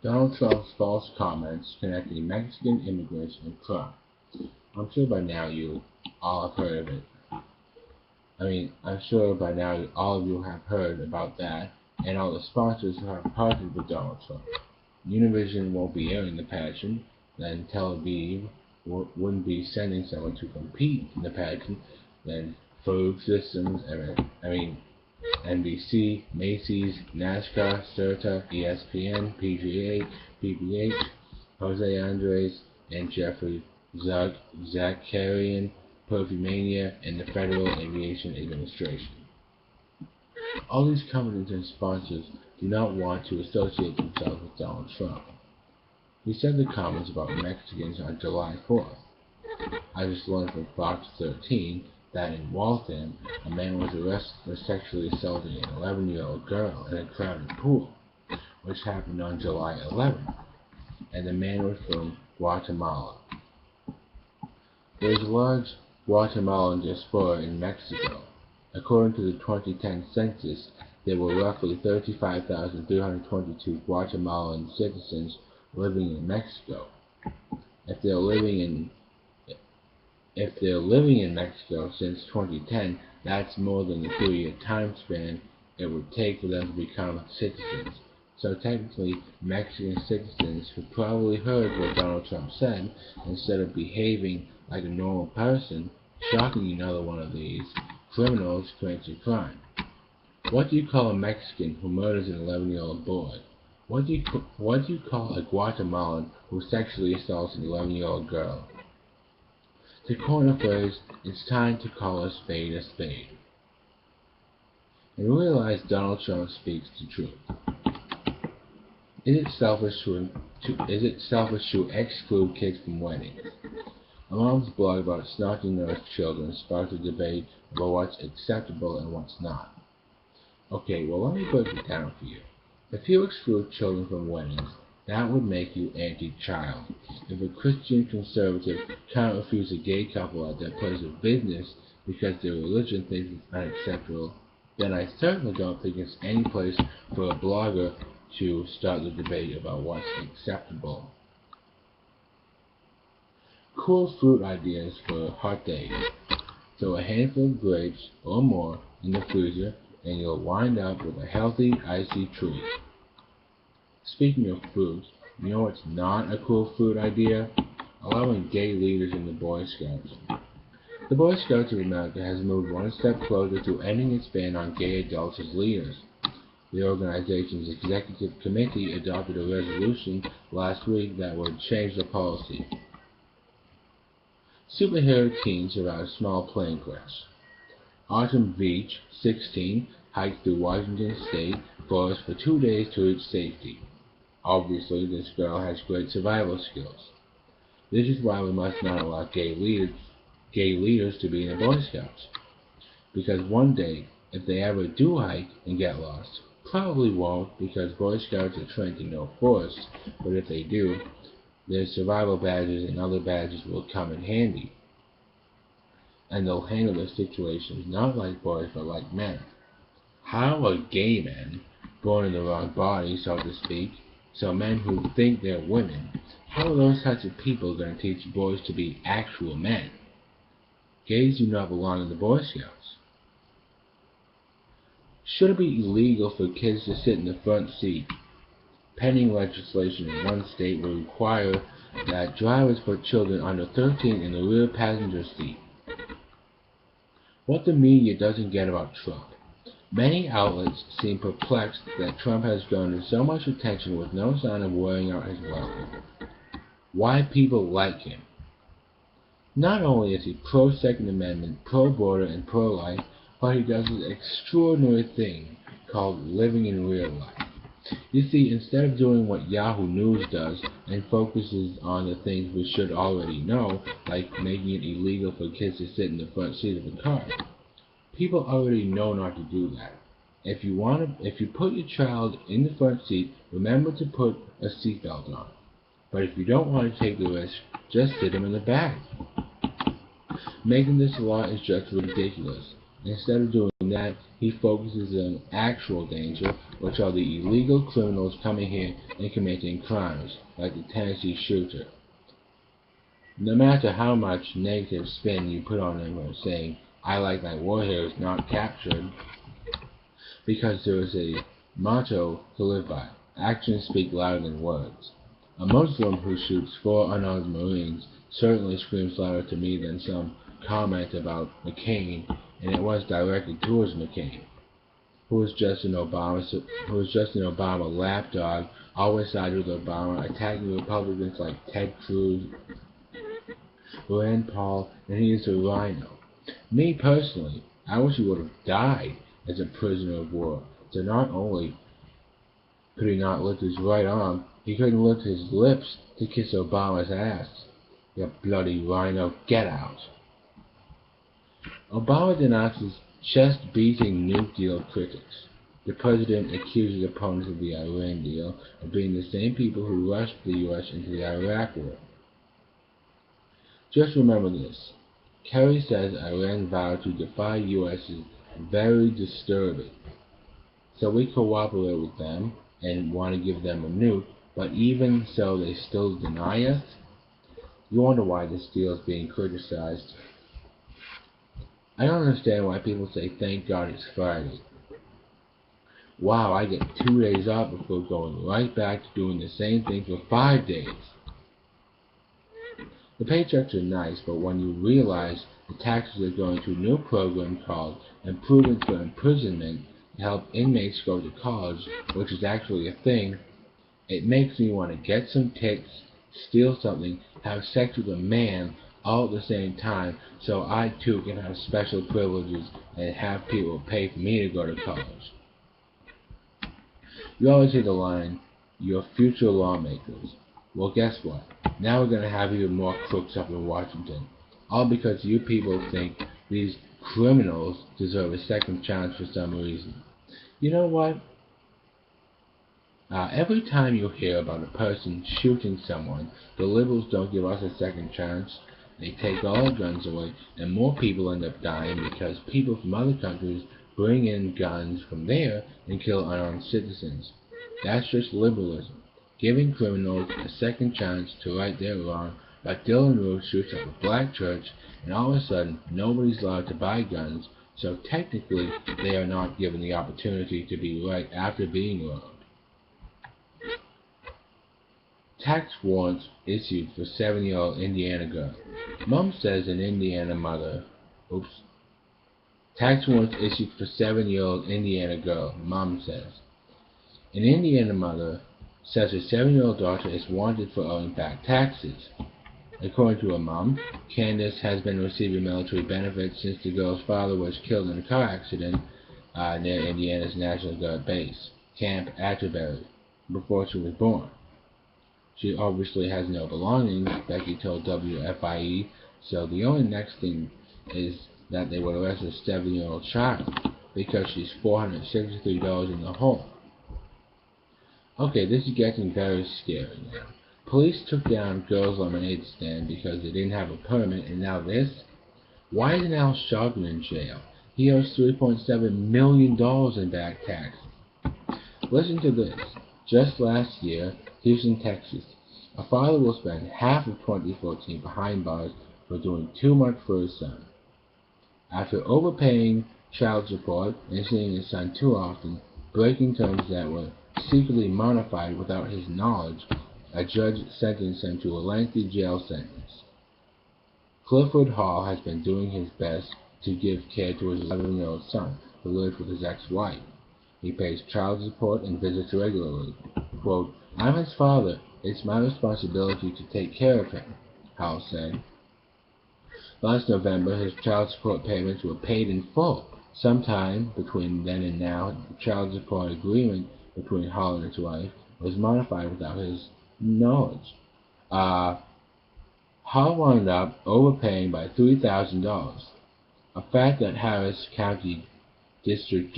Donald Trump's false comments connecting Mexican immigrants and crime. I'm sure by now you all have heard of it. I'm sure by now all of you have heard about that and all the sponsors who have partnered with Donald Trump. Univision won't be airing the pageant, then Tel Aviv wouldn't be sending someone to compete in the pageant, then Food Systems, NBC, Macy's, NASCAR, Certa, ESPN, PGA, PBH, Jose Andres, and Jeffrey Zakarian, Perfumania, and the Federal Aviation Administration. All these companies and sponsors do not want to associate themselves with Donald Trump. He said the comments about Mexicans on July 4th. I just learned from Fox 13 that in Waltham, a man was arrested for sexually assaulting an 11-year-old girl in a crowded pool, which happened on July 11th, and the man was from Guatemala. There is a large Guatemalan diaspora in Mexico. According to the 2010 census, there were roughly 35,322 Guatemalan citizens living in Mexico. If they're living in Mexico since 2010, that's more than the 3-year time span it would take for them to become citizens. So technically, Mexican citizens who probably heard what Donald Trump said, instead of behaving like a normal person, shocking another one of these criminals commits a crime. What do you call a Mexican who murders an 11-year-old boy? What do you call a Guatemalan who sexually assaults an 11-year-old girl? To coin a phrase, it's time to call a spade a spade. And realize Donald Trump speaks the truth. Is it selfish to exclude kids from weddings? A mom's blog about snotty nosed children sparked a debate about what's acceptable and what's not. Okay, well let me break it down for you. If you exclude children from weddings, that would make you anti-child. If a Christian conservative can't refuse a gay couple at their place of business because their religion thinks it's unacceptable, then I certainly don't think it's any place for a blogger to start the debate about what's acceptable. Cool fruit ideas for hot days. Throw a handful of grapes or more in the freezer and you'll wind up with a healthy, icy treat. Speaking of fruit, you know what's not a cool fruit idea? Allowing gay leaders in the Boy Scouts. The Boy Scouts of America has moved one step closer to ending its ban on gay adults as leaders. The organization's executive committee adopted a resolution last week that would change the policy. Superhero teen survives small plane crash. Autumn Beach, 16, hiked through Washington State forest for 2 days to reach safety. Obviously, this girl has great survival skills. This is why we must not allow gay leaders to be in the Boy Scouts. Because one day, if they ever do hike and get lost, probably won't because Boy Scouts are trained to know forests, but if they do, their survival badges and other badges will come in handy. And they'll handle the situations not like boys but like men. How are gay men, born in the wrong body, so to speak, so men who think they're women, how are those types of people going to teach boys to be actual men? Gays do not belong in the Boy Scouts. Should it be illegal for kids to sit in the front seat? Pending legislation in one state will require that drivers put children under 13 in the rear passenger seat. What the media doesn't get about Trump. Many outlets seem perplexed that Trump has garnered so much attention with no sign of wearing out his welcome. Why people like him. Not only is he pro-Second Amendment, pro-border, and pro-life, but he does this extraordinary thing called living in real life. You see, instead of doing what Yahoo News does and focuses on the things we should already know, like making it illegal for kids to sit in the front seat of a car, people already know not to do that. If you put your child in the front seat, remember to put a seatbelt on. But if you don't want to take the risk, just sit him in the back. Making this law is just ridiculous. Instead of doing doing that, he focuses on actual danger, which are the illegal criminals coming here and committing crimes, like the Tennessee shooter. No matter how much negative spin you put on them or saying, I like my war heroes not captured, because there is a motto to live by. Actions speak louder than words. A Muslim who shoots 4 unarmed Marines certainly screams louder to me than some comment about McCain, and it was directed towards McCain, who was just an Obama lapdog, always sided with Obama, attacking Republicans like Ted Cruz, Rand Paul, and he is a rhino. Me personally, I wish he would have died as a prisoner of war. So not only could he not lift his right arm, he couldn't lift his lips to kiss Obama's ass. You bloody rhino, get out. Obama denounces chest-beating nuke deal critics. The president accuses opponents of the Iran deal of being the same people who rushed the U.S. into the Iraq war. Just remember this. Kerry says Iran vowed to defy U.S. is very disturbing. So we cooperate with them and want to give them a nuke, but even so they still deny us? You wonder why this deal is being criticized. I don't understand why people say thank God it's Friday. Wow, I get 2 days off before going right back to doing the same thing for 5 days. The paychecks are nice, but when you realize the taxes are going to a new program called Improvement for Imprisonment to help inmates go to college, which is actually a thing, it makes me want to get some tits, steal something, have sex with a man all at the same time, so I too can have special privileges and have people pay for me to go to college. You always hear the line, your future lawmakers. Well, guess what? Now we're going to have even more crooks up in Washington. All because you people think these criminals deserve a second chance for some reason. You know what? Every time you hear about a person shooting someone, the liberals don't give us a second chance. They take all our guns away, and more people end up dying because people from other countries bring in guns from there and kill unarmed citizens. That's just liberalism, giving criminals a second chance to right their wrong. But Dylan Roof shoots up a black church, and all of a sudden nobody's allowed to buy guns, so technically they are not given the opportunity to be right after being wronged. Tax warrants issued for 7-year-old Indiana girl. Mom says an Indiana mother. Tax warrants issued for 7-year-old Indiana girl. Mom says. An Indiana mother says her 7-year-old daughter is wanted for owing back taxes. According to her mom, Candace has been receiving military benefits since the girl's father was killed in a car accident near Indiana's National Guard base, Camp Atterbury, before she was born. She obviously has no belongings, Becky told WFIE, so the only next thing is that they would arrest a 7-year-old child, because she's $463 in the hole. Okay, this is getting very scary now. Police took down girls' lemonade stand because they didn't have a permit, and now this? Why is Al Sharpton in jail? He owes $3.7 million in back taxes. Listen to this. Just last year, Houston, Texas, a father will spend half of 2014 behind bars for doing too much for his son. After overpaying child support and seeing his son too often, breaking terms that were secretly modified without his knowledge, a judge sentenced him to a lengthy jail sentence. Clifford Hall has been doing his best to give care to his 11-year-old son, who lives with his ex-wife. He pays child support and visits regularly. Quote, I'm his father. It's my responsibility to take care of him, Hall said. Last November, his child support payments were paid in full. Sometime between then and now, the child support agreement between Hall and his wife was modified without his knowledge. Hall wound up overpaying by $3,000, a fact that Harris County District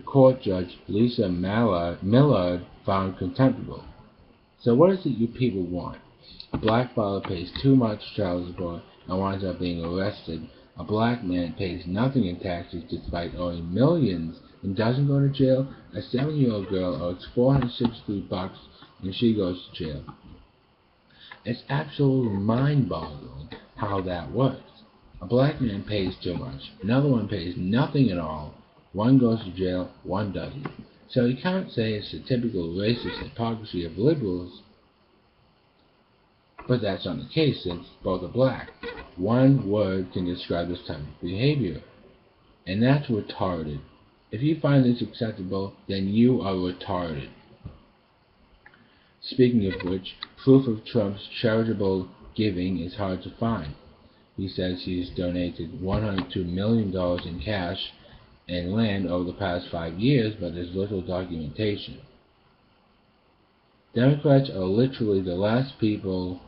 Court Judge Lisa Millard found contemptible. So what is it you people want? A black father pays too much child support and winds up being arrested A black man pays nothing in taxes despite owing millions and doesn't go to jail. A 7-year-old girl owes $463 and she goes to jail. It's absolutely mind-boggling how that works. A black man pays too much, another one pays nothing at all, one goes to jail, one doesn't. So you can't say it's the typical racist hypocrisy of liberals, but that's not the case since both are black. One word can describe this type of behavior, and that's retarded. If you find this acceptable, then you are retarded. Speaking of which, proof of Trump's charitable giving is hard to find. He says he's donated $102 million in cash and land over the past 5 years, but there's little documentation. Democrats are literally the last people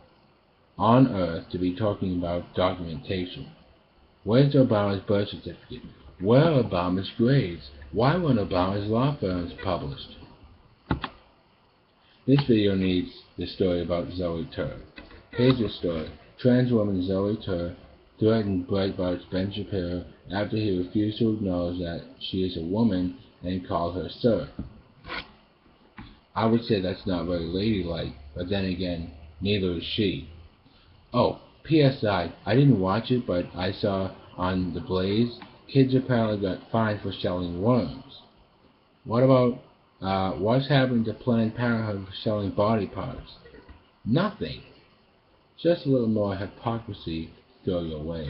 on earth to be talking about documentation. Where's Obama's birth certificate? Where are Obama's grades? Why weren't Obama's law firms published? This video needs the story about Zoe Tur. Here's the story. Trans woman Zoe Tur threatened Breitbart's Ben Shapiro after he refused to acknowledge that she is a woman and called her sir. I would say that's not very ladylike, but then again, neither is she. Oh, PSI, I didn't watch it, but I saw on The Blaze, kids apparently got fined for selling worms. What about what's happening to Planned Parenthood for selling body parts? Nothing. Just a little more hypocrisy to throw your way.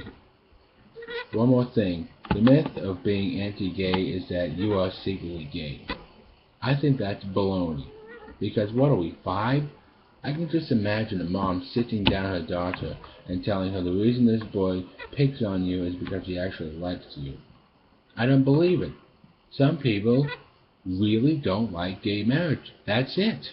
One more thing. The myth of being anti-gay is that you are secretly gay. I think that's baloney. Because what are we, 5? I can just imagine a mom sitting down her daughter and telling her the reason this boy picks on you is because he actually likes you. I don't believe it. Some people really don't like gay marriage. That's it.